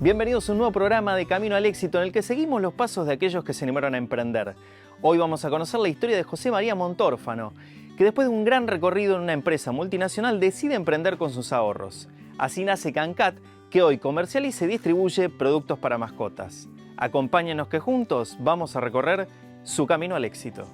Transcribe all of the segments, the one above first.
Bienvenidos a un nuevo programa de Camino al Éxito en el que seguimos los pasos de aquellos que se animaron a emprender. Hoy vamos a conocer la historia de José María Montórfano, que después de un gran recorrido en una empresa multinacional decide emprender con sus ahorros. Así nace Cancat, que hoy comercializa y distribuye productos para mascotas. Acompáñenos que juntos vamos a recorrer su camino al éxito.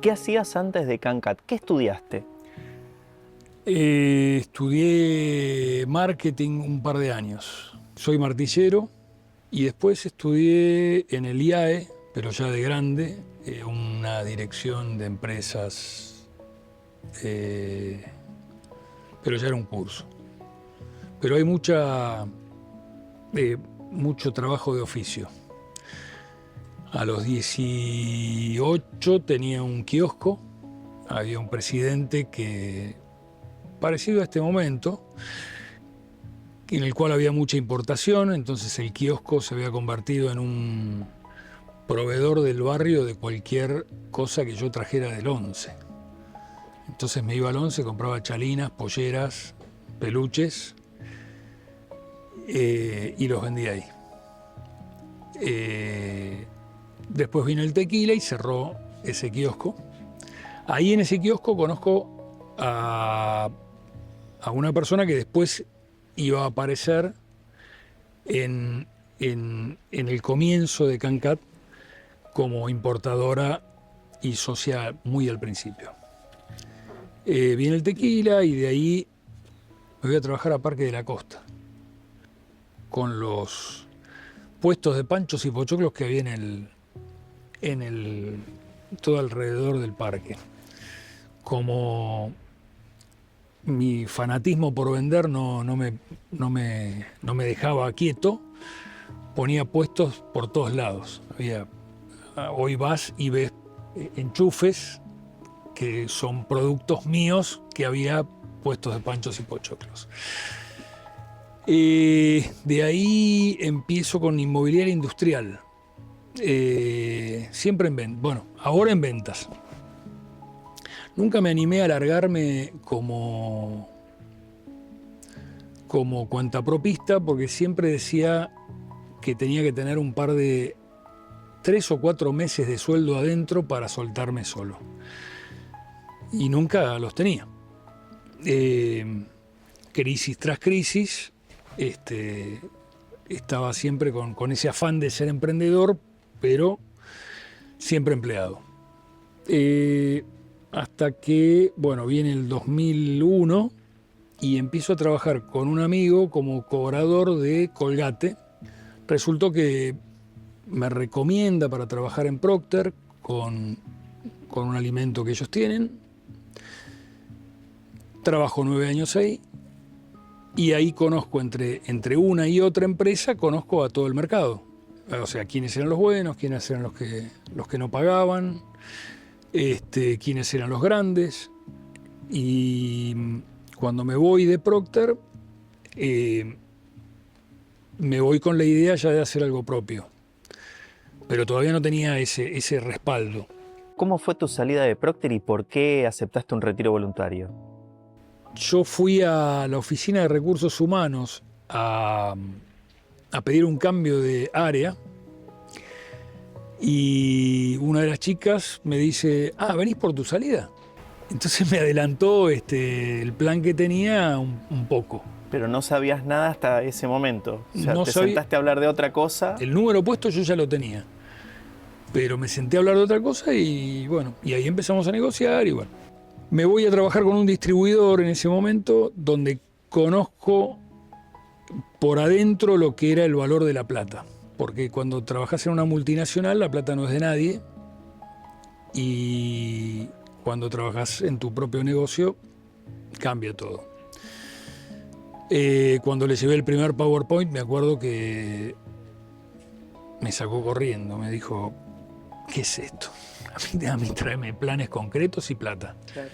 ¿Qué hacías antes de Cancat? ¿Qué estudiaste? Estudié marketing un par de años. Soy martillero y después estudié en el IAE, pero ya de grande, una dirección de empresas, pero ya era un curso. Pero hay mucho trabajo de oficio. A los 18 tenía un kiosco, había un presidente que, parecido a este momento, en el cual había mucha importación, entonces el kiosco se había convertido en un proveedor del barrio de cualquier cosa que yo trajera del Once. Entonces me iba al Once, compraba chalinas, polleras, peluches y los vendía ahí. Después vino el tequila y cerró ese kiosco. Ahí en ese kiosco conozco a una persona que después iba a aparecer en el comienzo de Cancat como importadora y socia muy al principio. Viene el tequila y de ahí me voy a trabajar a Parque de la Costa con los puestos de panchos y pochoclos que había todo alrededor del parque. Como mi fanatismo por vender no me dejaba quieto, ponía puestos por todos lados. Hoy vas y ves enchufes que son productos míos que había puestos de panchos y pochoclos. De ahí empiezo con inmobiliaria industrial. Siempre ahora en ventas. Nunca me animé a largarme como cuentapropista porque siempre decía que tenía que tener un par de 3 o 4 meses de sueldo adentro para soltarme solo. Y nunca los tenía. Crisis tras crisis, estaba siempre con ese afán de ser emprendedor, pero siempre empleado. Hasta que, viene el 2001 y empiezo a trabajar con un amigo como cobrador de Colgate. Resultó que me recomienda para trabajar en Procter con un alimento que ellos tienen. Trabajo 9 años ahí y ahí conozco entre una y otra empresa, conozco a todo el mercado. O sea, quiénes eran los buenos, quiénes eran los que no pagaban, quiénes eran los grandes. Y cuando me voy de Procter, me voy con la idea ya de hacer algo propio. Pero todavía no tenía ese respaldo. ¿Cómo fue tu salida de Procter y por qué aceptaste un retiro voluntario? Yo fui a la oficina de recursos humanos a pedir un cambio de área y una de las chicas me dice, ¿venís por tu salida? Entonces me adelantó el plan que tenía un poco. Pero no sabías nada hasta ese momento. O sea, No te sabía. Sentaste a hablar de otra cosa. El número puesto yo ya lo tenía. Pero me senté a hablar de otra cosa y ahí empezamos a negociar y bueno. Me voy a trabajar con un distribuidor en ese momento donde conozco por adentro lo que era el valor de la plata. Porque cuando trabajas en una multinacional la plata no es de nadie y cuando trabajas en tu propio negocio cambia todo. Cuando le llevé el primer PowerPoint me acuerdo que me sacó corriendo, me dijo, ¿qué es esto? A mí tráeme planes concretos y plata. Claro.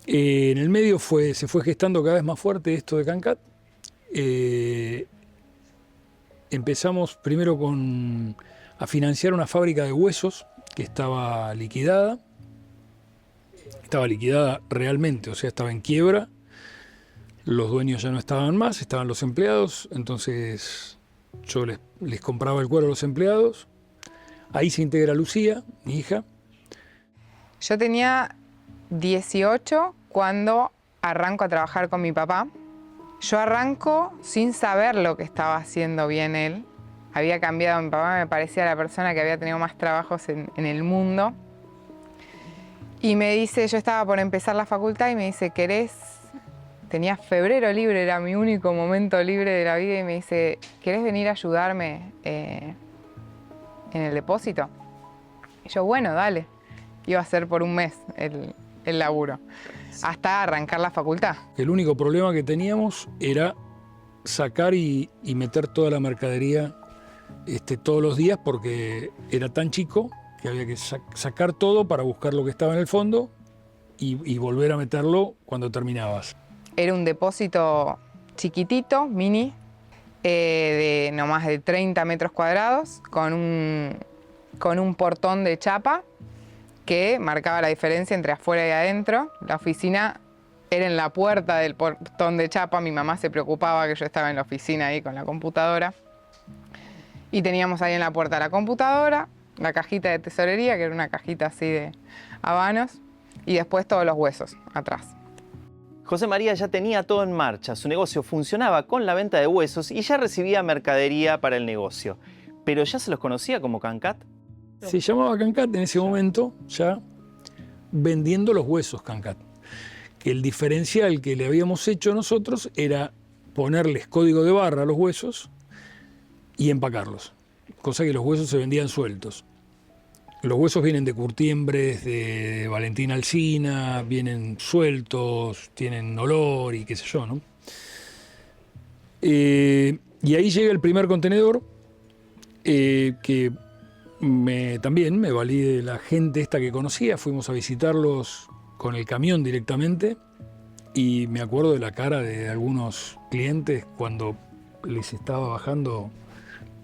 En el medio se fue gestando cada vez más fuerte esto de Cancat. Empezamos primero a financiar una fábrica de huesos que estaba liquidada. Estaba liquidada realmente, o sea, estaba en quiebra. Los dueños ya no estaban más, estaban los empleados. Entonces yo les compraba el cuero a los empleados. Ahí se integra Lucía, mi hija. Yo tenía 18 cuando arranco a trabajar con mi papá. Yo arranco sin saber lo que estaba haciendo bien él. Había cambiado, mi papá me parecía la persona que había tenido más trabajos en el mundo. Y me dice, yo estaba por empezar la facultad y me dice, tenía febrero libre, era mi único momento libre de la vida, y me dice, ¿querés venir a ayudarme en el depósito? Y yo, bueno, dale. Iba a ser por un mes el laburo, hasta arrancar la facultad. El único problema que teníamos era sacar y meter toda la mercadería todos los días, porque era tan chico que había que sacar todo para buscar lo que estaba en el fondo y volver a meterlo cuando terminabas. Era un depósito chiquitito, mini, de no más de 30 metros cuadrados, con un portón de chapa que marcaba la diferencia entre afuera y adentro. La oficina era en la puerta del portón de chapa. Mi mamá se preocupaba que yo estaba en la oficina ahí con la computadora. Y teníamos ahí en la puerta la computadora, la cajita de tesorería, que era una cajita así de habanos, y después todos los huesos atrás. José María ya tenía todo en marcha, su negocio funcionaba con la venta de huesos y ya recibía mercadería para el negocio. ¿Pero ya se los conocía como Cancat? Se llamaba Cancat en ese momento, ya vendiendo los huesos Cancat. Que el diferencial que le habíamos hecho nosotros era ponerles código de barra a los huesos y empacarlos, cosa que los huesos se vendían sueltos. Los huesos vienen de curtiembres, de Valentín Alsina, vienen sueltos, tienen olor y qué sé yo, ¿no? Y ahí llega el primer contenedor, que también me valí de la gente esta que conocía. Fuimos a visitarlos con el camión directamente y me acuerdo de la cara de algunos clientes cuando les estaba bajando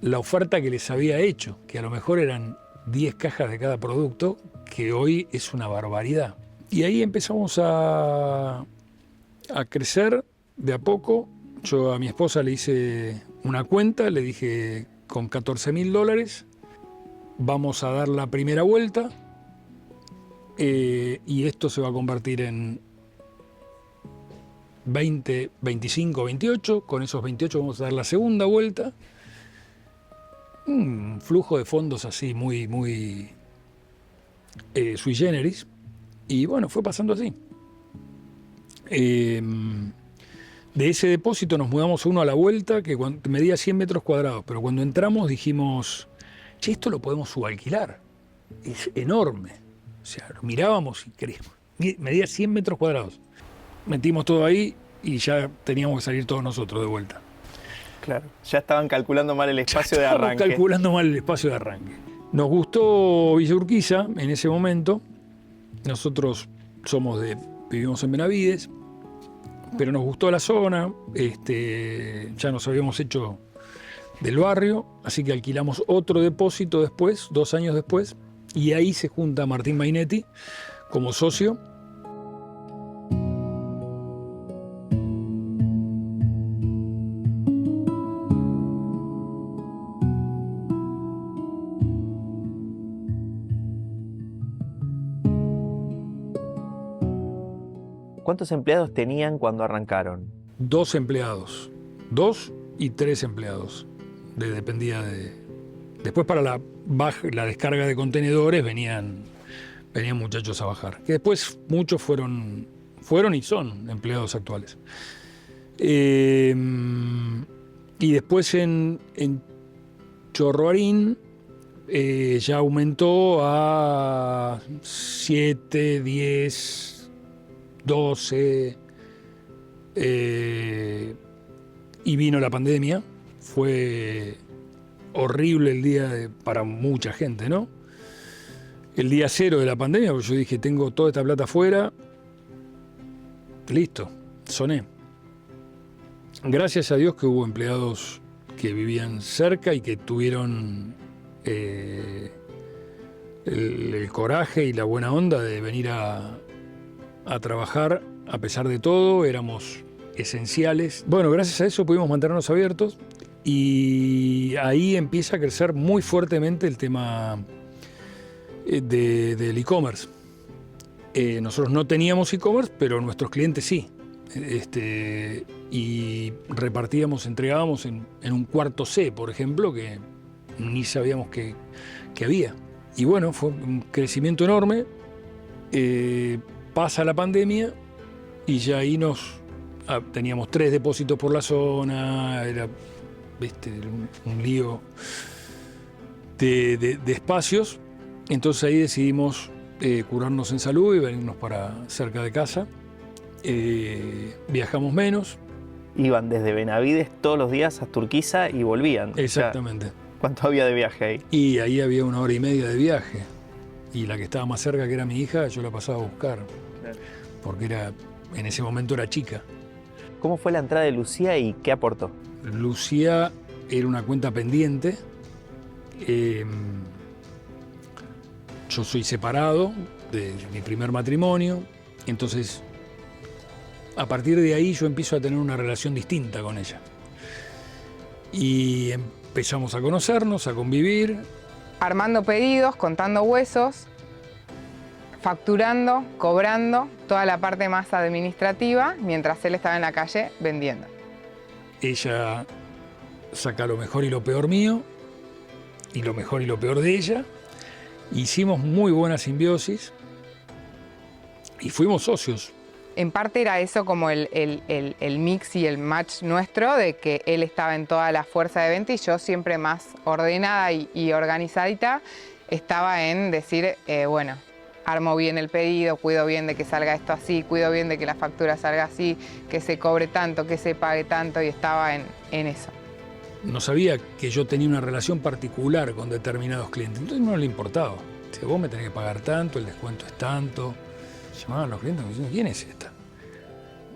la oferta que les había hecho, que a lo mejor eran 10 cajas de cada producto, que hoy es una barbaridad. Y ahí empezamos a crecer de a poco. Yo a mi esposa le hice una cuenta, le dije, con $14.000 vamos a dar la primera vuelta, y esto se va a convertir en 20, 25, 28. Con esos 28 vamos a dar la segunda vuelta. Un flujo de fondos así muy sui generis, y bueno, fue pasando así. De ese depósito nos mudamos uno a la vuelta, que medía 100 metros cuadrados, pero cuando entramos dijimos, che, esto lo podemos subalquilar, es enorme. O sea, lo mirábamos y creíamos, medía 100 metros cuadrados. Metimos todo ahí y ya teníamos que salir todos nosotros de vuelta. Claro, ya estaban calculando mal el espacio de arranque. Calculando mal el espacio de arranque. Nos gustó Villa Urquiza en ese momento. Nosotros vivimos en Benavides, pero nos gustó la zona. Ya nos habíamos hecho del barrio, así que alquilamos otro depósito después, 2 años después, y ahí se junta Martín Mainetti como socio. ¿Cuántos empleados tenían cuando arrancaron? 2 empleados, 2 y 3 empleados. Dependía de... Después para la descarga de contenedores venían muchachos a bajar. Que después muchos fueron y son empleados actuales. Y después en Chorroarín ya aumentó a 7, 10... 12, y vino la pandemia. Fue horrible el día para mucha gente, ¿no? El día cero de la pandemia, porque yo dije, tengo toda esta plata afuera, listo, soné. Gracias a Dios que hubo empleados que vivían cerca y que tuvieron el coraje y la buena onda de venir a trabajar a pesar de todo. Éramos esenciales. Bueno, gracias a eso pudimos mantenernos abiertos y ahí empieza a crecer muy fuertemente el tema del e-commerce. Nosotros no teníamos e-commerce, pero nuestros clientes sí. Y repartíamos, entregábamos en un cuarto C, por ejemplo, que ni sabíamos que había. Y bueno, fue un crecimiento enorme. Pasa la pandemia y ya ahí teníamos 3 depósitos por la zona, era un lío de espacios. Entonces ahí decidimos curarnos en salud y venirnos para cerca de casa. Viajamos menos. Iban desde Benavides todos los días a Urquiza y volvían. Exactamente. O sea, ¿cuánto había de viaje ahí? Y ahí había 1 hora y media de viaje. Y la que estaba más cerca, que era mi hija, yo la pasaba a buscar. Claro. Porque en ese momento era chica. ¿Cómo fue la entrada de Lucía y qué aportó? Lucía era una cuenta pendiente. Yo soy separado de mi primer matrimonio. Entonces, a partir de ahí yo empiezo a tener una relación distinta con ella. Y empezamos a conocernos, a convivir. Armando pedidos, contando huesos, facturando, cobrando, toda la parte más administrativa, mientras él estaba en la calle vendiendo. Ella saca lo mejor y lo peor mío, y lo mejor y lo peor de ella. Hicimos muy buena simbiosis y fuimos socios. En parte era eso como el mix y el match nuestro, de que él estaba en toda la fuerza de venta y yo siempre más ordenada y organizadita estaba en decir, bueno, armo bien el pedido, cuido bien de que salga esto así, cuido bien de que la factura salga así, que se cobre tanto, que se pague tanto, y estaba en eso. No sabía que yo tenía una relación particular con determinados clientes, entonces no le importaba. Si vos me tenés que pagar tanto, el descuento es tanto. Llamaban los clientes y me decían, ¿quién es esta?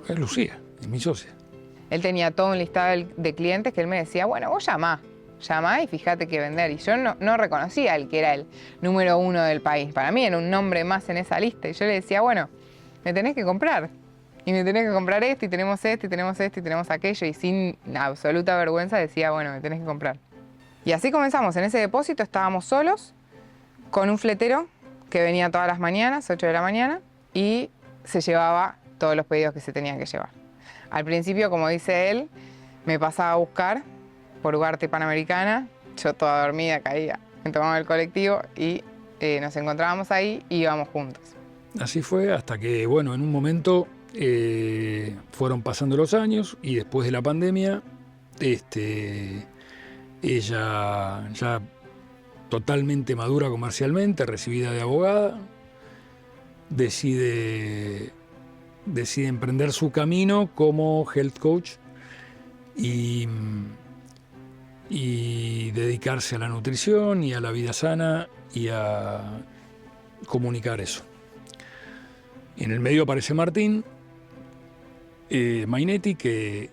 Es Lucía, es mi socia. Él tenía todo un listado de clientes que él me decía, bueno, vos llamá y fíjate qué vender. Y yo no reconocía el que era el número 1 del país. Para mí era un nombre más en esa lista. Y yo le decía, bueno, me tenés que comprar. Y me tenés que comprar esto, y tenemos esto, y tenemos esto, y tenemos aquello. Y sin absoluta vergüenza decía, bueno, me tenés que comprar. Y así comenzamos. En ese depósito estábamos solos, con un fletero que venía todas las mañanas, 8 de la mañana, y se llevaba todos los pedidos que se tenían que llevar. Al principio, como dice él, me pasaba a buscar por Ugarte Panamericana, yo toda dormida caía, me tomaba el colectivo y nos encontrábamos ahí y íbamos juntos. Así fue hasta que, bueno, en un momento fueron pasando los años y después de la pandemia, ella ya totalmente madura comercialmente, recibida de abogada, decide emprender su camino como health coach y dedicarse a la nutrición y a la vida sana y a comunicar eso. En el medio aparece Martín Mainetti, que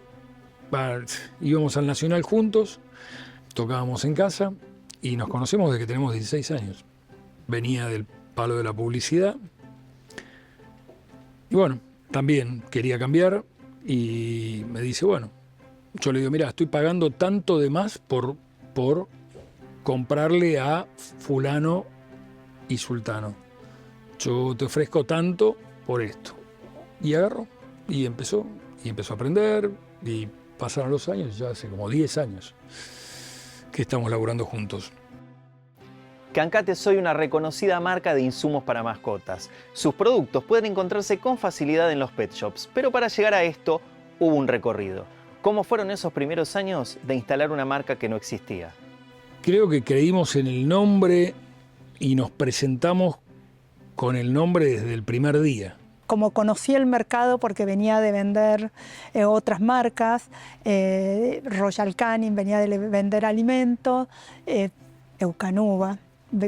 íbamos al Nacional juntos, tocábamos en casa y nos conocemos desde que tenemos 16 años. Venía del palo de la publicidad. Y bueno, también quería cambiar y me dice, bueno, yo le digo, mira, estoy pagando tanto de más por comprarle a fulano y sultano. Yo te ofrezco tanto por esto. Y agarró y empezó a aprender y pasaron los años, ya hace como 10 años que estamos laburando juntos. Cancate es hoy una reconocida marca de insumos para mascotas. Sus productos pueden encontrarse con facilidad en los pet shops, pero para llegar a esto hubo un recorrido. ¿Cómo fueron esos primeros años de instalar una marca que no existía? Creo que creímos en el nombre y nos presentamos con el nombre desde el primer día. Como conocí el mercado porque venía de vender otras marcas, Royal Canin venía de vender alimentos, Eukanuba,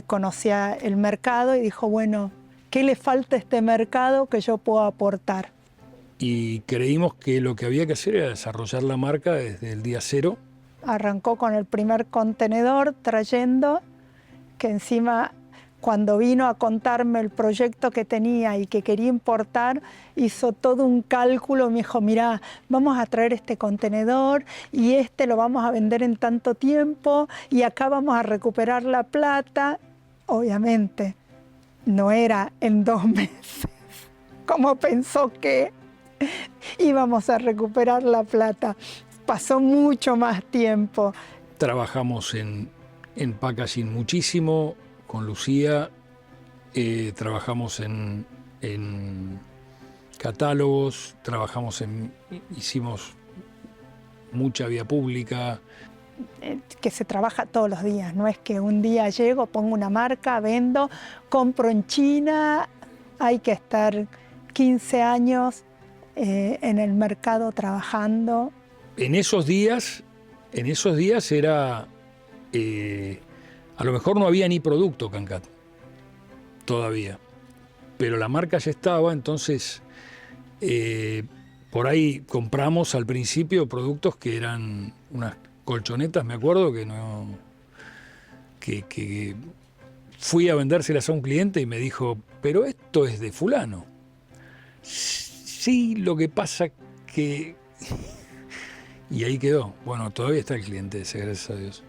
conocía el mercado y dijo, bueno, ¿qué le falta a este mercado que yo puedo aportar? y creímos que lo que había que hacer era desarrollar la marca desde el día cero. Arrancó con el primer contenedor trayendo, que encima cuando vino a contarme el proyecto que tenía y que quería importar, hizo todo un cálculo, me dijo, mirá, vamos a traer este contenedor y este lo vamos a vender en tanto tiempo y acá vamos a recuperar la plata. Obviamente, no era en 2 meses, como pensó que íbamos a recuperar la plata. Pasó mucho más tiempo. Trabajamos en packaging muchísimo, con Lucía, trabajamos en catálogos, hicimos mucha vía pública. Que se trabaja todos los días, no es que un día llego, pongo una marca, vendo, compro en China, hay que estar 15 años en el mercado trabajando. En esos días era, a lo mejor no había ni producto Cancat, todavía, pero la marca ya estaba, entonces por ahí compramos al principio productos que eran unas colchonetas, me acuerdo, que fui a vendérselas a un cliente y me dijo, pero esto es de fulano. Sí, lo que pasa que... Y ahí quedó. Bueno, todavía está el cliente ese, gracias a Dios.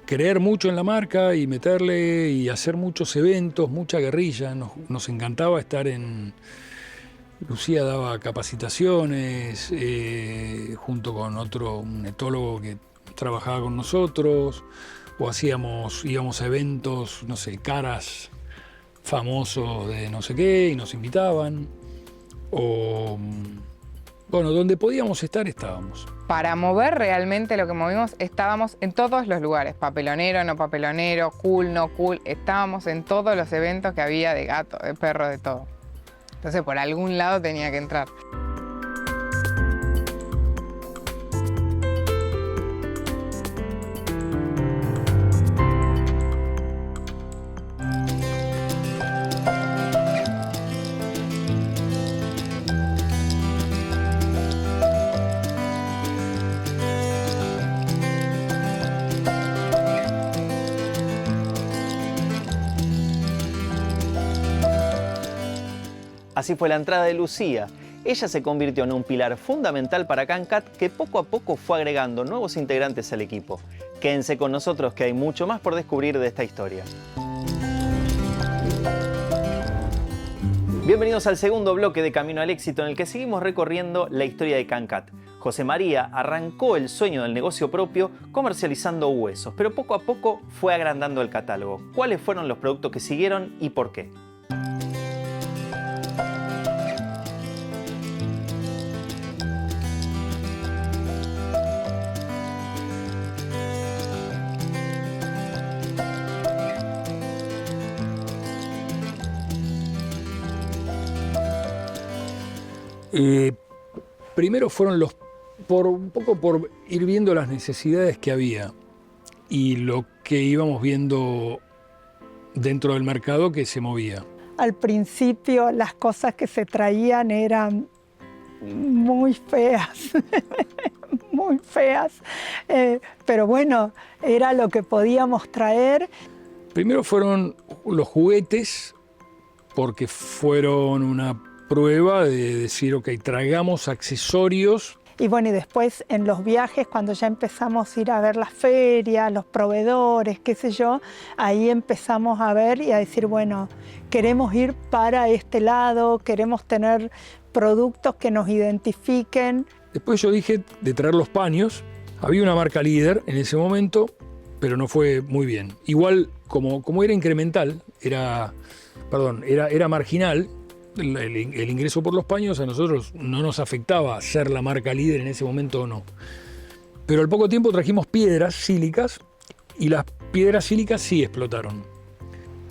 Creer mucho en la marca y meterle y hacer muchos eventos, mucha guerrilla. Nos encantaba estar en... Lucía daba capacitaciones junto con un etólogo que trabajaba con nosotros, o íbamos a eventos, no sé, caras famosos de no sé qué y nos invitaban. O, bueno, donde podíamos estar, estábamos. Para mover realmente lo que movimos, estábamos en todos los lugares. Papelonero, no papelonero, cool, no cool. Estábamos en todos los eventos que había de gato, de perro, de todo. Entonces, por algún lado tenía que entrar. Así fue la entrada de Lucía. Ella se convirtió en un pilar fundamental para Cancat, que poco a poco fue agregando nuevos integrantes al equipo. Quédense con nosotros, que hay mucho más por descubrir de esta historia. Bienvenidos al segundo bloque de Camino al Éxito, en el que seguimos recorriendo la historia de Cancat. José María arrancó el sueño del negocio propio comercializando huesos, pero poco a poco fue agrandando el catálogo. ¿Cuáles fueron los productos que siguieron y por qué? Primero fueron un poco por ir viendo las necesidades que había y lo que íbamos viendo dentro del mercado que se movía. Al principio las cosas que se traían eran muy feas, muy feas, pero bueno, era lo que podíamos traer. Primero fueron los juguetes, porque fueron una prueba de decir, ok, traigamos accesorios. Y bueno, y después en los viajes, cuando ya empezamos a ir a ver las ferias, los proveedores, qué sé yo, ahí empezamos a ver y a decir, bueno, queremos ir para este lado, queremos tener productos que nos identifiquen. Después yo dije de traer los paños. Había una marca líder en ese momento, pero no fue muy bien. Igual, como era incremental, era marginal, el ingreso por los paños a nosotros no nos afectaba ser la marca líder en ese momento o no. Pero al poco tiempo trajimos piedras sílicas y las piedras sílicas sí explotaron.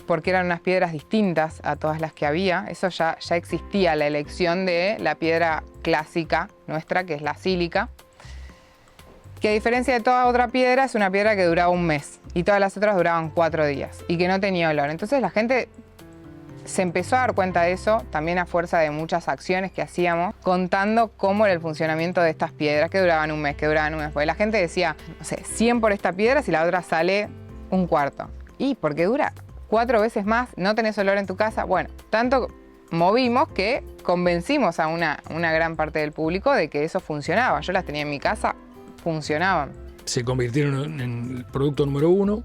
Porque eran unas piedras distintas a todas las que había. Eso ya existía, la elección de la piedra clásica nuestra, que es la sílica, que a diferencia de toda otra piedra, es una piedra que duraba un mes y todas las otras duraban 4 días y que no tenía olor. Entonces la gente se empezó a dar cuenta de eso, también a fuerza de muchas acciones que hacíamos, contando cómo era el funcionamiento de estas piedras, que duraban un mes, porque la gente decía, no sé, 100 por esta piedra si la otra sale un cuarto. Y porque dura 4 veces más, no tenés olor en tu casa. Bueno, tanto movimos que convencimos a una gran parte del público de que eso funcionaba. Yo las tenía en mi casa, funcionaban. Se convirtieron en el producto número 1.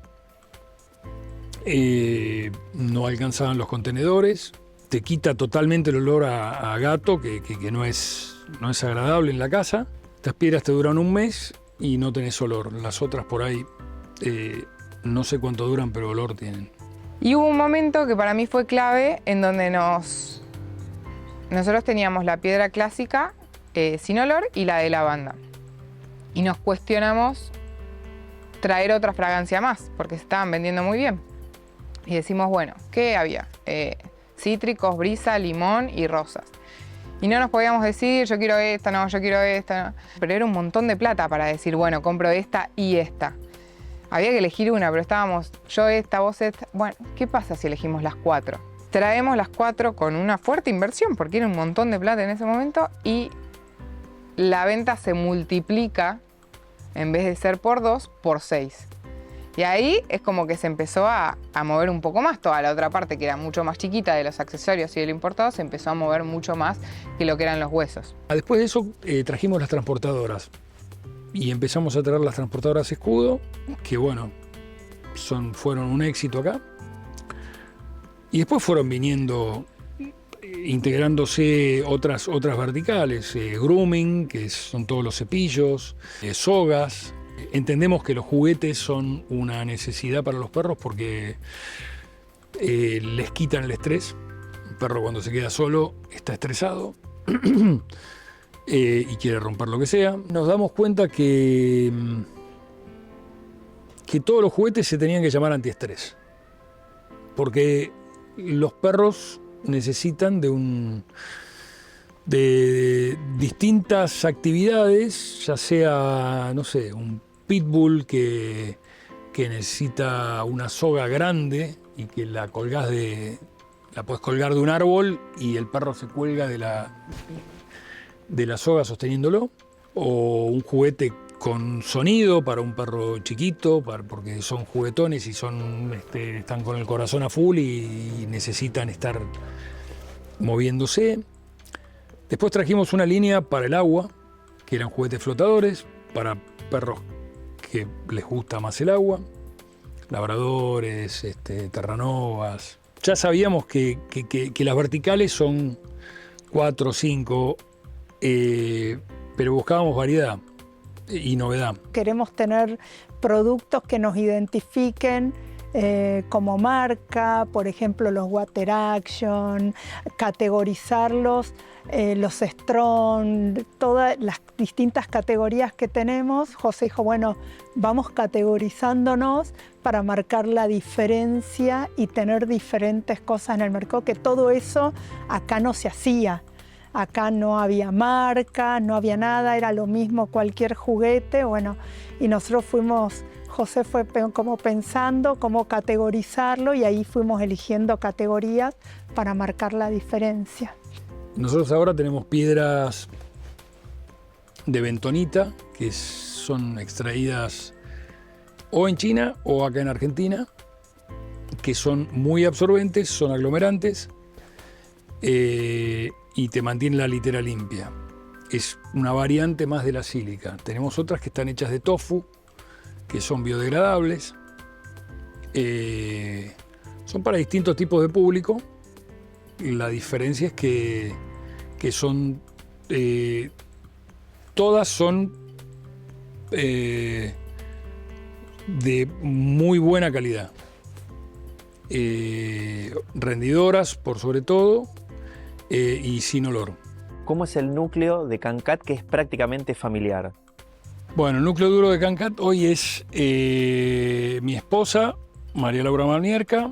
No alcanzaban los contenedores. Te quita totalmente el olor a gato, que no es agradable en la casa. Estas piedras te duran un mes y no tenés olor. Las otras por ahí no sé cuánto duran, pero olor tienen. Y hubo un momento que para mí fue clave en donde nosotros teníamos la piedra clásica sin olor y la de lavanda. Y nos cuestionamos traer otra fragancia más, porque se estaban vendiendo muy bien. Y decimos, bueno, ¿qué había? Cítricos, brisa, limón y rosas. Y no nos podíamos decidir, yo quiero esta, no, yo quiero esta. No. Pero era un montón de plata para decir, bueno, compro esta y esta. Había que elegir una, pero estábamos, yo esta, vos esta. Bueno, ¿qué pasa si elegimos las 4? Traemos las 4 con una fuerte inversión, porque era un montón de plata en ese momento, y la venta se multiplica, en vez de ser por 2, por 6. Y ahí es como que se empezó a mover un poco más. Toda la otra parte, que era mucho más chiquita de los accesorios y del importado, se empezó a mover mucho más que lo que eran los huesos. Después de eso trajimos las transportadoras. Y empezamos a traer las transportadoras escudo, que bueno, fueron un éxito acá. Y después fueron viniendo, integrándose otras verticales, grooming, que son todos los cepillos, sogas. Entendemos que los juguetes son una necesidad para los perros porque les quitan el estrés. Un perro cuando se queda solo está estresado y quiere romper lo que sea. Nos damos cuenta que todos los juguetes se tenían que llamar antiestrés, porque los perros necesitan de distintas actividades, ya sea, no sé, un pitbull que necesita una soga grande y que la podés colgar de un árbol y el perro se cuelga de la soga sosteniéndolo, o un juguete con sonido para un perro chiquito, porque son juguetones y están con el corazón a full y necesitan estar moviéndose. Después trajimos una línea para el agua, que eran juguetes flotadores, para perros que les gusta más el agua, labradores, terranovas. Ya sabíamos que las verticales son 4 o 5, pero buscábamos variedad y novedad. Queremos tener productos que nos identifiquen como marca, por ejemplo los Water Action, categorizarlos, los Strong, todas las distintas categorías que tenemos. José dijo, bueno, vamos categorizándonos para marcar la diferencia y tener diferentes cosas en el mercado, que todo eso acá no se hacía. Acá no había marca, no había nada, era lo mismo cualquier juguete. Bueno, y nosotros José fue como pensando cómo categorizarlo y ahí fuimos eligiendo categorías para marcar la diferencia. Nosotros ahora tenemos piedras de bentonita que son extraídas o en China o acá en Argentina, que son muy absorbentes, son aglomerantes y te mantienen la litera limpia. Es una variante más de la sílica. Tenemos otras que están hechas de tofu, que son biodegradables. Son para distintos tipos de público. La diferencia es que son todas son de muy buena calidad, rendidoras por sobre todo y sin olor. ¿Cómo es el núcleo de Cancat, que es prácticamente familiar? Bueno, el núcleo duro de Cancat hoy es mi esposa, María Laura Manierca.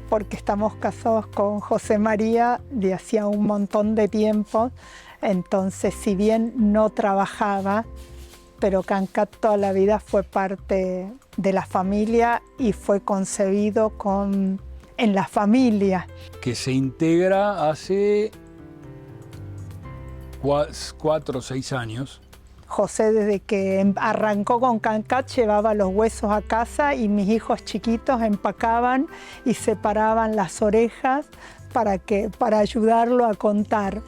Porque estamos casados con José María de hacía un montón de tiempo, entonces si bien no trabajaba, pero Cancat toda la vida fue parte de la familia y fue concebido con en la familia. Que se integra hace 4 o 6 años. José, desde que arrancó con Cancat, llevaba los huesos a casa y mis hijos chiquitos empacaban y separaban las orejas para ayudarlo a contar.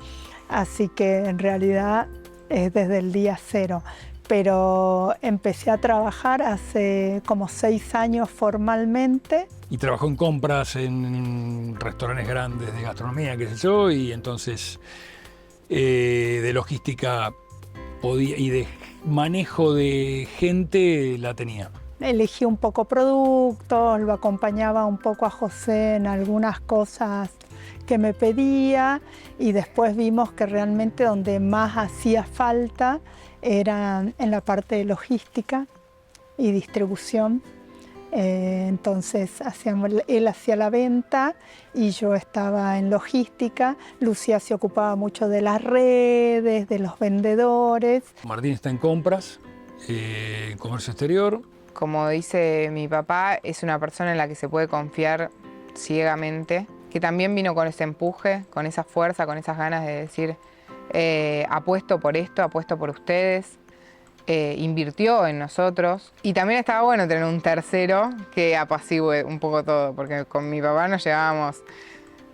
Así que en realidad es desde el día cero. Pero empecé a trabajar hace como 6 años formalmente. Y trabajó en compras en restaurantes grandes de gastronomía, qué sé yo, y entonces de logística y de manejo de gente la tenía. Elegí un poco productos, lo acompañaba un poco a José en algunas cosas que me pedía y después vimos que realmente donde más hacía falta era en la parte de logística y distribución. Entonces él hacía la venta y yo estaba en logística. Lucía se ocupaba mucho de las redes, de los vendedores. Martín está en compras, en comercio exterior. Como dice mi papá, es una persona en la que se puede confiar ciegamente, que también vino con ese empuje, con esa fuerza, con esas ganas de decir apuesto por esto, apuesto por ustedes. Invirtió en nosotros y también estaba bueno tener un tercero que apacigüe un poco todo, porque con mi papá nos llevábamos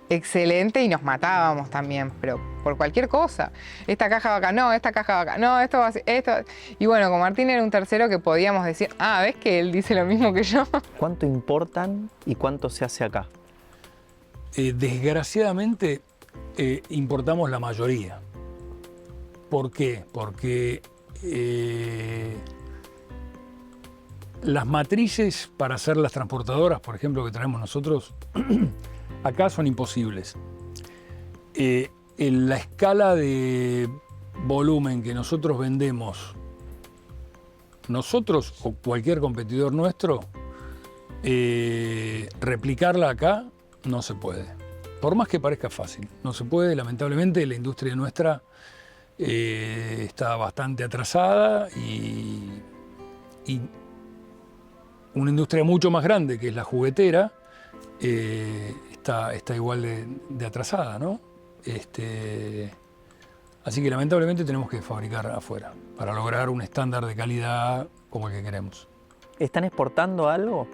excelente y nos matábamos también, pero por cualquier cosa. Esta caja va acá, no, esta caja va acá, no, esto va así, esto. Y bueno, con Martín era un tercero que podíamos decir, ¿ves que él dice lo mismo que yo? ¿Cuánto importan y cuánto se hace acá? Desgraciadamente importamos la mayoría. ¿Por qué? Porque las matrices para hacer las transportadoras, por ejemplo, que tenemos nosotros, acá son imposibles. En la escala de volumen que nosotros vendemos, nosotros o cualquier competidor nuestro, replicarla acá no se puede. Por más que parezca fácil, no se puede. Lamentablemente la industria nuestra está bastante atrasada y una industria mucho más grande que es la juguetera está igual de atrasada, ¿no? Así que lamentablemente tenemos que fabricar afuera para lograr un estándar de calidad como el que queremos. ¿Están exportando algo?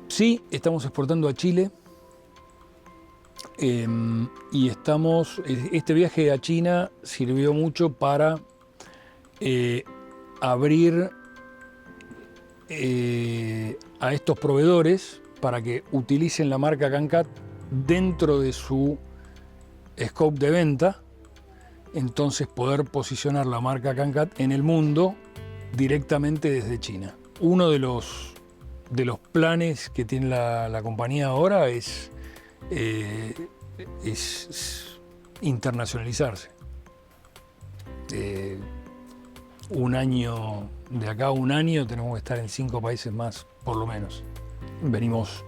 Sí, estamos exportando a Chile. Y este viaje a China sirvió mucho para abrir a estos proveedores para que utilicen la marca Cancat dentro de su scope de venta, entonces poder posicionar la marca Cancat en el mundo directamente desde China. Uno de los planes que tiene la compañía ahora es internacionalizarse. Un año, de acá a un año tenemos que estar en 5 países más, por lo menos. Venimos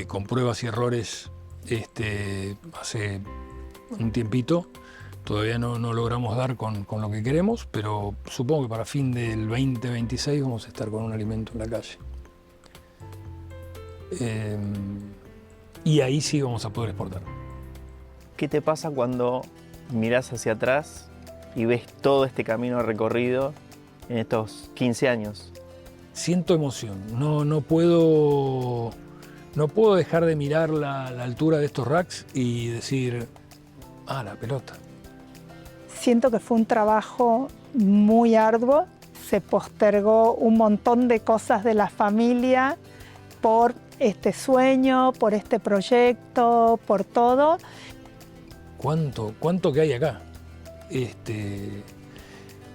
con pruebas y errores hace un tiempito. Todavía no logramos dar con lo que queremos, pero supongo que para fin del 2026 vamos a estar con un alimento en la calle. Y ahí sí vamos a poder exportar. ¿Qué te pasa cuando mirás hacia atrás y ves todo este camino recorrido en estos 15 años? Siento emoción. No puedo dejar de mirar la altura de estos racks y decir, la pelota. Siento que fue un trabajo muy arduo. Se postergó un montón de cosas de la familia por este sueño, por este proyecto, por todo. ¿Cuánto que hay acá?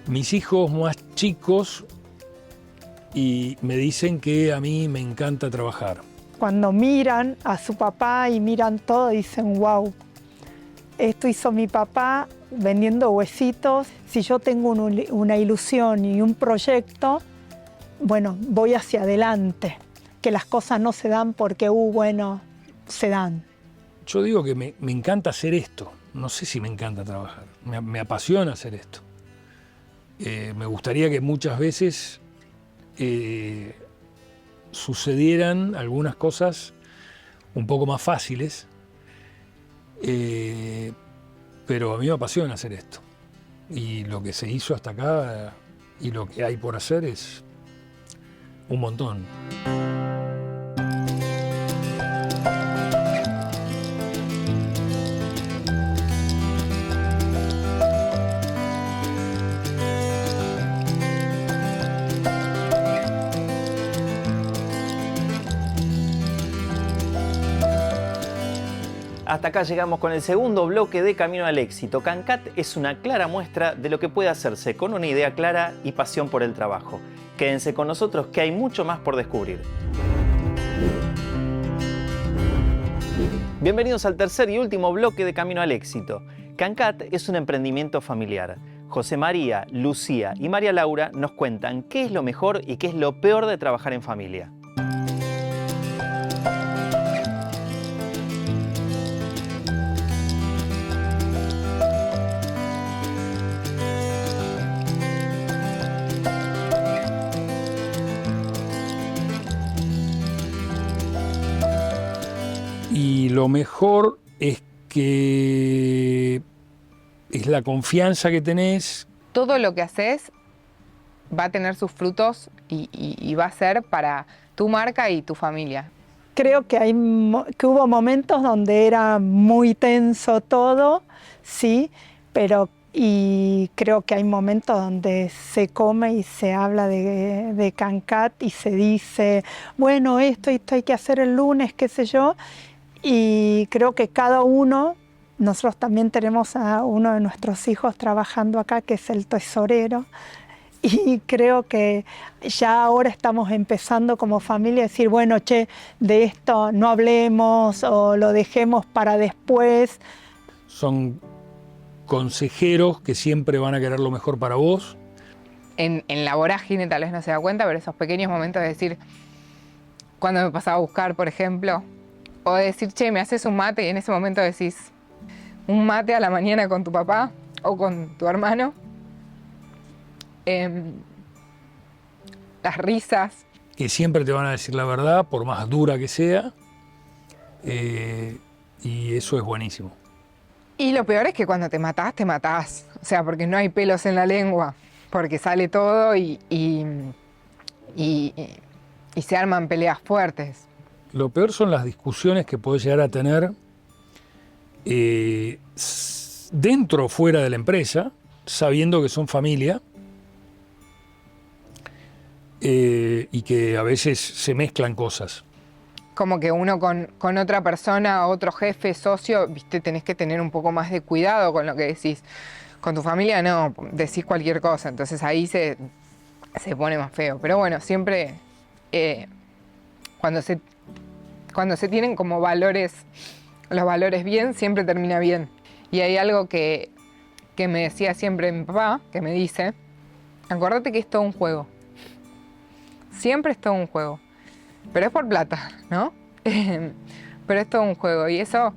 Mis hijos más chicos y me dicen que a mí me encanta trabajar. Cuando miran a su papá y miran todo, dicen, wow, esto hizo mi papá vendiendo huesitos. Si yo tengo una ilusión y un proyecto, bueno, voy hacia adelante. Que las cosas no se dan porque, bueno, se dan. Yo digo que me encanta hacer esto. No sé si me encanta trabajar. Me apasiona hacer esto. Me gustaría que muchas veces sucedieran algunas cosas un poco más fáciles, pero a mí me apasiona hacer esto. Y lo que se hizo hasta acá y lo que hay por hacer es un montón. Hasta acá llegamos con el segundo bloque de Camino al Éxito. Cancat es una clara muestra de lo que puede hacerse con una idea clara y pasión por el trabajo. Quédense con nosotros que hay mucho más por descubrir. Bienvenidos al tercer y último bloque de Camino al Éxito. Cancat es un emprendimiento familiar. José María, Lucía y María Laura nos cuentan qué es lo mejor y qué es lo peor de trabajar en familia. Y lo mejor es que es la confianza que tenés. Todo lo que haces va a tener sus frutos y va a ser para tu marca y tu familia. Creo que hubo momentos donde era muy tenso todo, sí, y creo que hay momentos donde se come y se habla de Cancat y se dice, bueno, esto hay que hacer el lunes, qué sé yo. Y creo que cada uno, nosotros también tenemos a uno de nuestros hijos trabajando acá, que es el tesorero, y creo que ya ahora estamos empezando como familia a decir, bueno, che, de esto no hablemos o lo dejemos para después. Son consejeros que siempre van a querer lo mejor para vos. En la vorágine tal vez no se da cuenta, pero esos pequeños momentos de decir, cuando me pasaba a buscar, por ejemplo, o de decir, che, me haces un mate, y en ese momento decís, un mate a la mañana con tu papá o con tu hermano. Las risas. Que siempre te van a decir la verdad, por más dura que sea, y eso es buenísimo. Y lo peor es que cuando te matás, te matás. O sea, porque no hay pelos en la lengua, porque sale todo y se arman peleas fuertes. Lo peor son las discusiones que podés llegar a tener dentro o fuera de la empresa, sabiendo que son familia, y que a veces se mezclan cosas. Como que uno con otra persona, otro jefe, socio, viste, tenés que tener un poco más de cuidado con lo que decís. Con tu familia no, decís cualquier cosa, entonces ahí se pone más feo. Pero bueno, siempre cuando se tienen como valores, los valores bien, siempre termina bien. Y hay algo que me decía siempre mi papá, que me dice, acordate que es todo un juego. Siempre es todo un juego. Pero es por plata, ¿no? Pero es todo un juego. Y eso,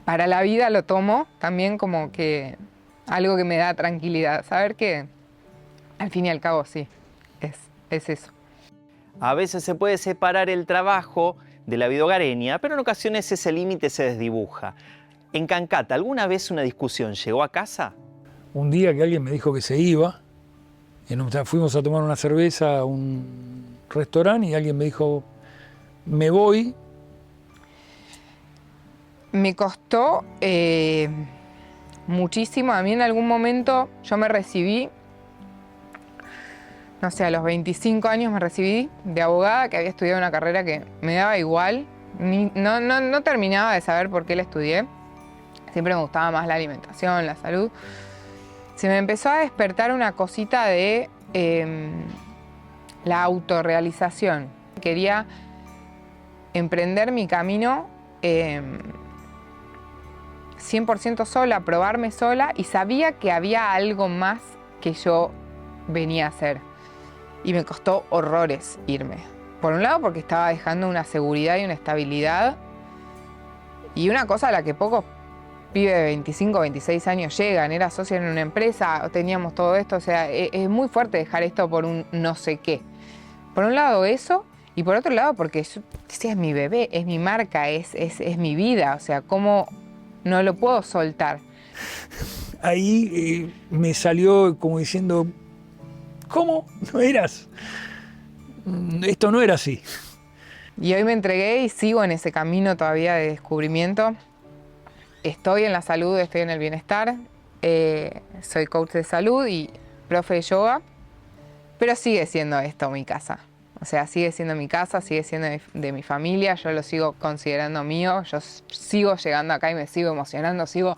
para la vida lo tomo también como que algo que me da tranquilidad. Saber que, al fin y al cabo, sí, es eso. A veces se puede separar el trabajo de la vida hogareña, pero en ocasiones ese límite se desdibuja. En Cancat, ¿alguna vez una discusión llegó a casa? Un día que alguien me dijo que se iba, fuimos a tomar una cerveza a un restaurante y alguien me dijo, me voy. Me costó muchísimo. A mí en algún momento yo me recibí, no sé, a los 25 años me recibí de abogada, que había estudiado una carrera que me daba igual. No terminaba de saber por qué la estudié. Siempre me gustaba más la alimentación, la salud. Se me empezó a despertar una cosita de la autorrealización. Quería emprender mi camino 100% sola, probarme sola, y sabía que había algo más que yo venía a hacer. Y me costó horrores irme. Por un lado porque estaba dejando una seguridad y una estabilidad, y una cosa a la que pocos pibes de 25, 26 años llegan. Era socia en una empresa, teníamos todo esto, o sea, es muy fuerte dejar esto por un no sé qué. Por un lado eso, Y por otro lado, porque yo decía, es mi bebé, es mi marca, es mi vida, o sea, ¿cómo no lo puedo soltar? Ahí me salió como diciendo, ¿cómo? ¿No eras? Esto no era así. Y hoy me entregué y sigo en ese camino todavía de descubrimiento. Estoy en la salud, estoy en el bienestar, soy coach de salud y profe de yoga, pero sigue siendo esto mi casa. O sea, sigue siendo mi casa, sigue siendo de mi familia, yo lo sigo considerando mío, yo sigo llegando acá y me sigo emocionando, sigo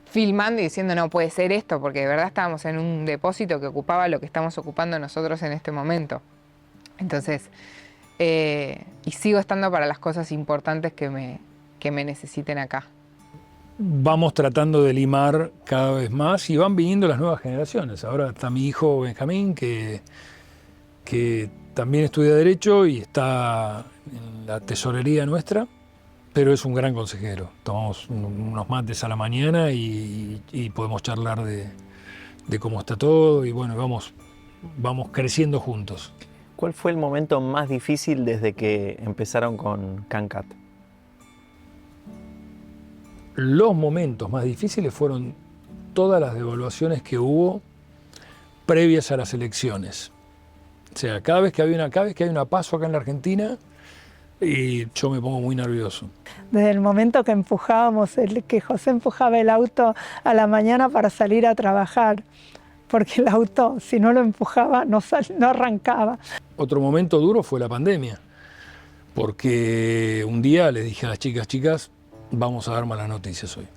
filmando y diciendo no puede ser esto, porque de verdad estábamos en un depósito que ocupaba lo que estamos ocupando nosotros en este momento. Entonces, y sigo estando para las cosas importantes que me necesiten acá. Vamos tratando de limar cada vez más y van viniendo las nuevas generaciones. Ahora está mi hijo Benjamín, que también estudia Derecho y está en la tesorería nuestra, pero es un gran consejero. Tomamos unos mates a la mañana y podemos charlar de cómo está todo y bueno, vamos creciendo juntos. ¿Cuál fue el momento más difícil desde que empezaron con CanCat? Los momentos más difíciles fueron todas las devaluaciones que hubo previas a las elecciones. O sea, cada vez que hay una PASO acá en la Argentina, y yo me pongo muy nervioso. Desde el momento que empujábamos, que José empujaba el auto a la mañana para salir a trabajar, porque el auto, si no lo empujaba, no arrancaba. Otro momento duro fue la pandemia, porque un día les dije a las chicas, vamos a dar malas noticias hoy.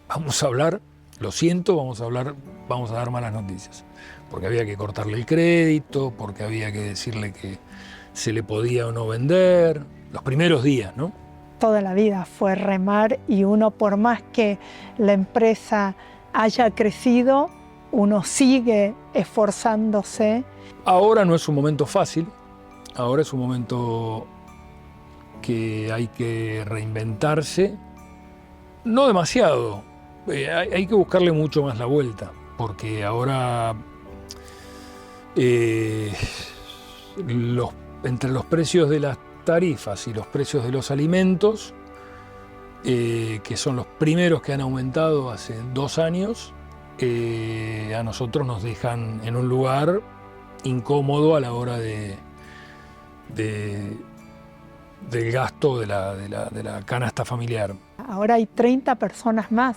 Vamos a hablar, lo siento, vamos a dar malas noticias. Porque había que cortarle el crédito, porque había que decirle que se le podía o no vender, los primeros días, ¿no? Toda la vida fue remar y uno, por más que la empresa haya crecido, uno sigue esforzándose. Ahora no es un momento fácil, ahora es un momento que hay que reinventarse, no demasiado, hay que buscarle mucho más la vuelta, porque ahora entre los precios de las tarifas y los precios de los alimentos, que son los primeros que han aumentado hace 2 años, a nosotros nos dejan en un lugar incómodo a la hora del gasto de la canasta familiar. Ahora hay 30 personas más,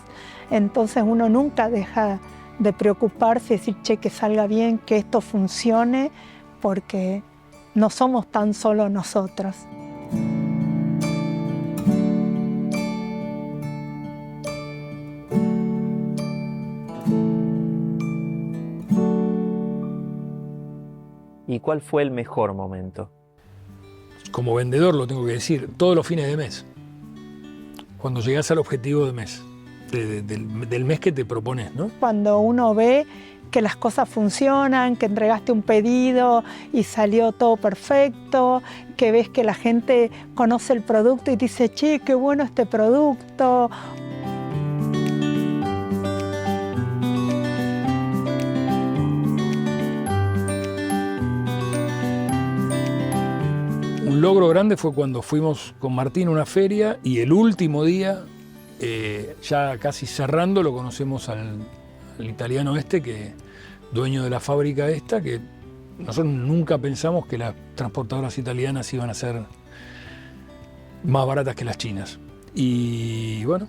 entonces uno nunca deja de preocuparse y decir, che, que salga bien, que esto funcione, porque no somos tan solo nosotros. ¿Y cuál fue el mejor momento? Como vendedor lo tengo que decir, todos los fines de mes. Cuando llegas al objetivo de mes, del mes que te propones, ¿no? Cuando uno ve que las cosas funcionan, que entregaste un pedido y salió todo perfecto, que ves que la gente conoce el producto y te dice, che, qué bueno este producto. Un logro grande fue cuando fuimos con Martín a una feria y el último día, ya casi cerrando, lo conocemos al italiano que dueño de la fábrica esta, que nosotros nunca pensamos que las transportadoras italianas iban a ser más baratas que las chinas. Y bueno,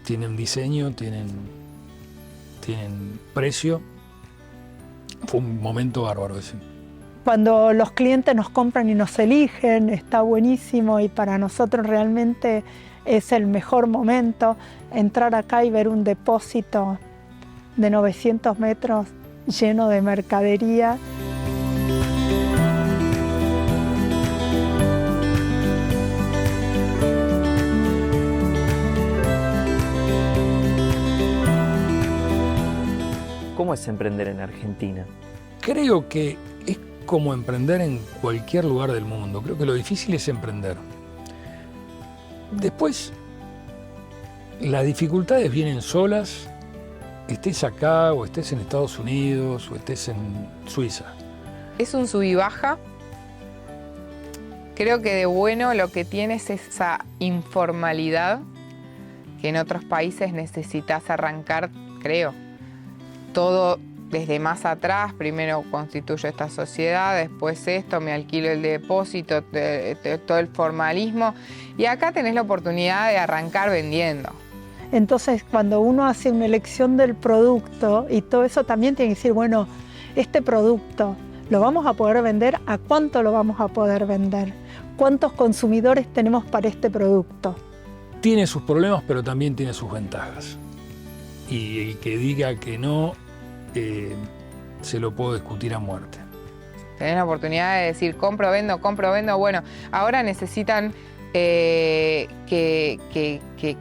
tienen diseño, tienen precio. Fue un momento bárbaro ese. Cuando los clientes nos compran y nos eligen, está buenísimo y para nosotros realmente es el mejor momento entrar acá y ver un depósito de 900 metros lleno de mercadería. ¿Cómo es emprender en Argentina? Creo que es como emprender en cualquier lugar del mundo. Creo que lo difícil es emprender. Después, las dificultades vienen solas, estés acá o estés en Estados Unidos o estés en Suiza. Es un sub y baja Creo que de bueno lo que tiene es esa informalidad que en otros países necesitas arrancar, creo, todo desde más atrás. Primero constituyo esta sociedad, después esto, me alquilo el depósito, todo el formalismo. Y acá tenés la oportunidad de arrancar vendiendo. Entonces, cuando uno hace una elección del producto y todo eso, también tiene que decir, bueno, este producto lo vamos a poder vender, ¿a cuánto lo vamos a poder vender? ¿Cuántos consumidores tenemos para este producto? Tiene sus problemas, pero también tiene sus ventajas. Y el que diga que no, se lo puedo discutir a muerte. Tenés la oportunidad de decir, compro, vendo. Bueno, ahora necesitan que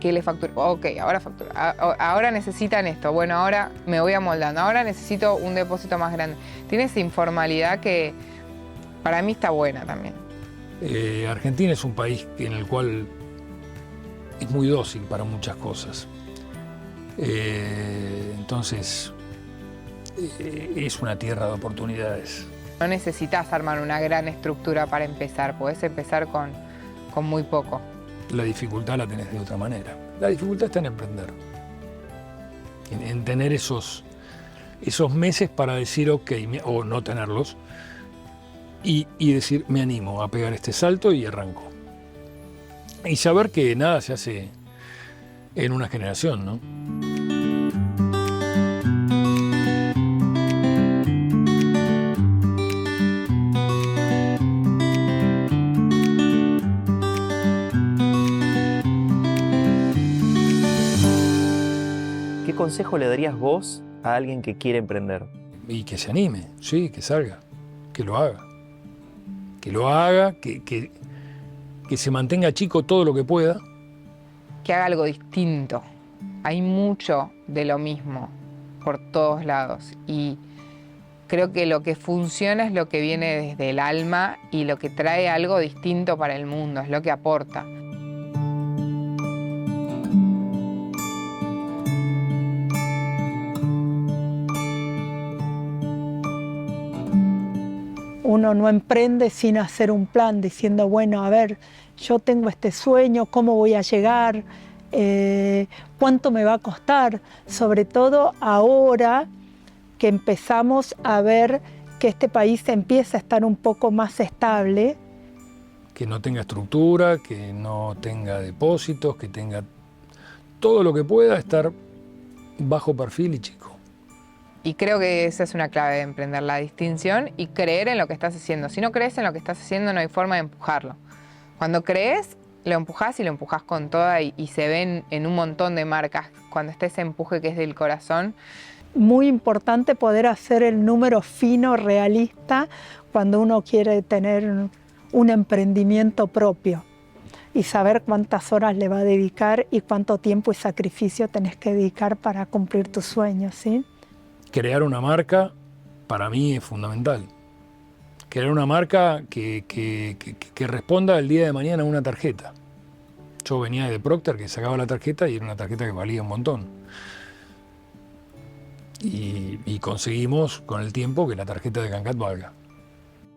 le facture. Ok, ahora factura. Ahora necesitan esto. Bueno, ahora me voy amoldando. Ahora necesito un depósito más grande. Tiene esa informalidad que para mí está buena también. Argentina es un país en el cual es muy dócil para muchas cosas. Entonces, es una tierra de oportunidades. No necesitas armar una gran estructura para empezar. Podés empezar con muy poco. La dificultad la tenés de otra manera. La dificultad está en emprender. En tener esos meses para decir ok, o no tenerlos, y decir me animo a pegar este salto y arranco. Y saber que nada se hace en una generación, ¿no? ¿Qué consejo le darías vos a alguien que quiere emprender? Y que se anime, sí, que salga, que lo haga. Que lo haga, que se mantenga chico todo lo que pueda. Que haga algo distinto. Hay mucho de lo mismo por todos lados. Y creo que lo que funciona es lo que viene desde el alma y lo que trae algo distinto para el mundo, es lo que aporta. Uno no emprende sin hacer un plan, diciendo, bueno, a ver, yo tengo este sueño, ¿cómo voy a llegar? ¿Cuánto me va a costar? Sobre todo ahora que empezamos a ver que este país empieza a estar un poco más estable. Que no tenga estructura, que no tenga depósitos, que tenga todo lo que pueda estar bajo perfil y chico. Y creo que esa es una clave de emprender, la distinción y creer en lo que estás haciendo. Si no crees en lo que estás haciendo, no hay forma de empujarlo. Cuando crees, lo empujás y lo empujás con toda y se ven en un montón de marcas cuando está ese empuje que es del corazón. Muy importante poder hacer el número fino, realista, cuando uno quiere tener un emprendimiento propio y saber cuántas horas le va a dedicar y cuánto tiempo y sacrificio tenés que dedicar para cumplir tus sueños, ¿sí? Crear una marca para mí es fundamental. Crear una marca que responda el día de mañana a una tarjeta. Yo venía de Procter, que sacaba la tarjeta y era una tarjeta que valía un montón. Y conseguimos con el tiempo que la tarjeta de Cancat valga.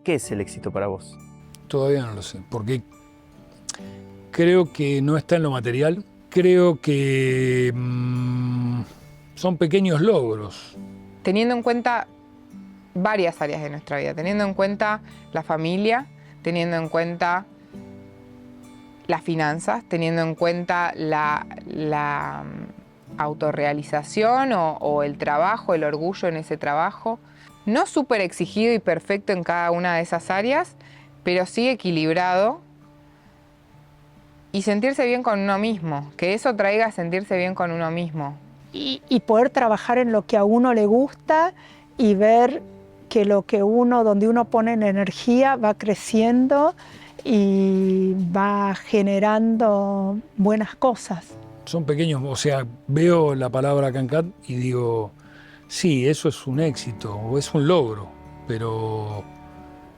¿Qué es el éxito para vos? Todavía no lo sé, porque creo que no está en lo material. Creo que son pequeños logros. Teniendo en cuenta varias áreas de nuestra vida, teniendo en cuenta la familia, teniendo en cuenta las finanzas, teniendo en cuenta la autorrealización o el trabajo, el orgullo en ese trabajo. No súper exigido y perfecto en cada una de esas áreas, pero sí equilibrado y sentirse bien con uno mismo, que eso traiga a sentirse bien con uno mismo. Y poder trabajar en lo que a uno le gusta y ver que lo que donde uno pone en energía va creciendo y va generando buenas cosas. Son pequeños, o sea, veo la palabra Cancat y digo, sí, eso es un éxito o es un logro, pero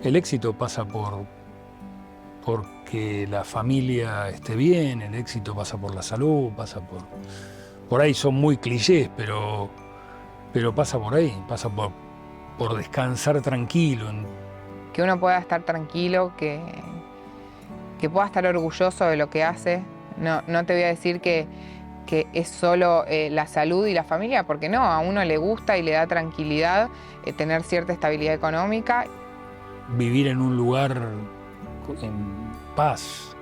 el éxito pasa porque la familia esté bien, el éxito pasa por la salud, pasa por ahí son muy clichés, pero pasa por ahí, pasa por descansar tranquilo. Que uno pueda estar tranquilo, que pueda estar orgulloso de lo que hace. No te voy a decir que es solo la salud y la familia, porque no, a uno le gusta y le da tranquilidad tener cierta estabilidad económica. Vivir en un lugar en paz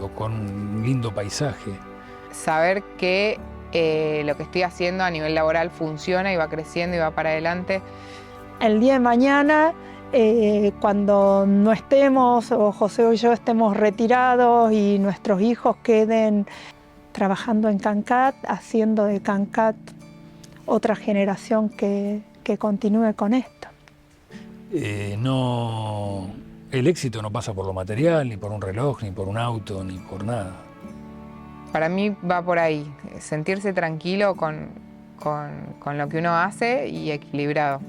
o con un lindo paisaje. Saber que lo que estoy haciendo a nivel laboral funciona y va creciendo y va para adelante. El día de mañana, cuando no estemos, o José o yo estemos retirados y nuestros hijos queden trabajando en CANCAT, haciendo de CANCAT otra generación que continúe con esto. El éxito no pasa por lo material, ni por un reloj, ni por un auto, ni por nada. Para mí va por ahí, sentirse tranquilo con lo que uno hace y equilibrado.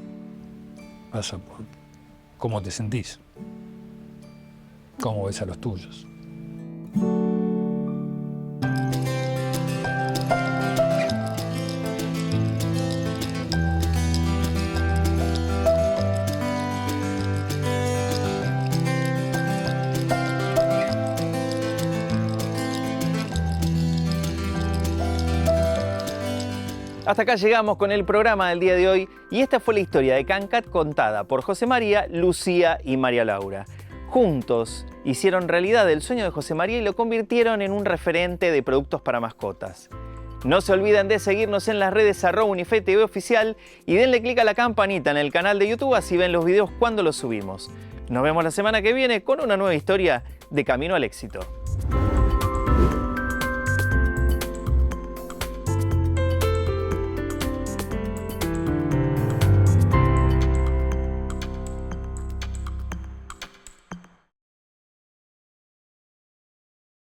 Pasa por cómo te sentís, cómo ves a los tuyos. Hasta acá llegamos con el programa del día de hoy y esta fue la historia de CANCAT contada por José María, Lucía y María Laura. Juntos hicieron realidad el sueño de José María y lo convirtieron en un referente de productos para mascotas. No se olviden de seguirnos en las redes @UniFeTV Oficial y denle clic a la campanita en el canal de YouTube así ven los videos cuando los subimos. Nos vemos la semana que viene con una nueva historia de Camino al Éxito.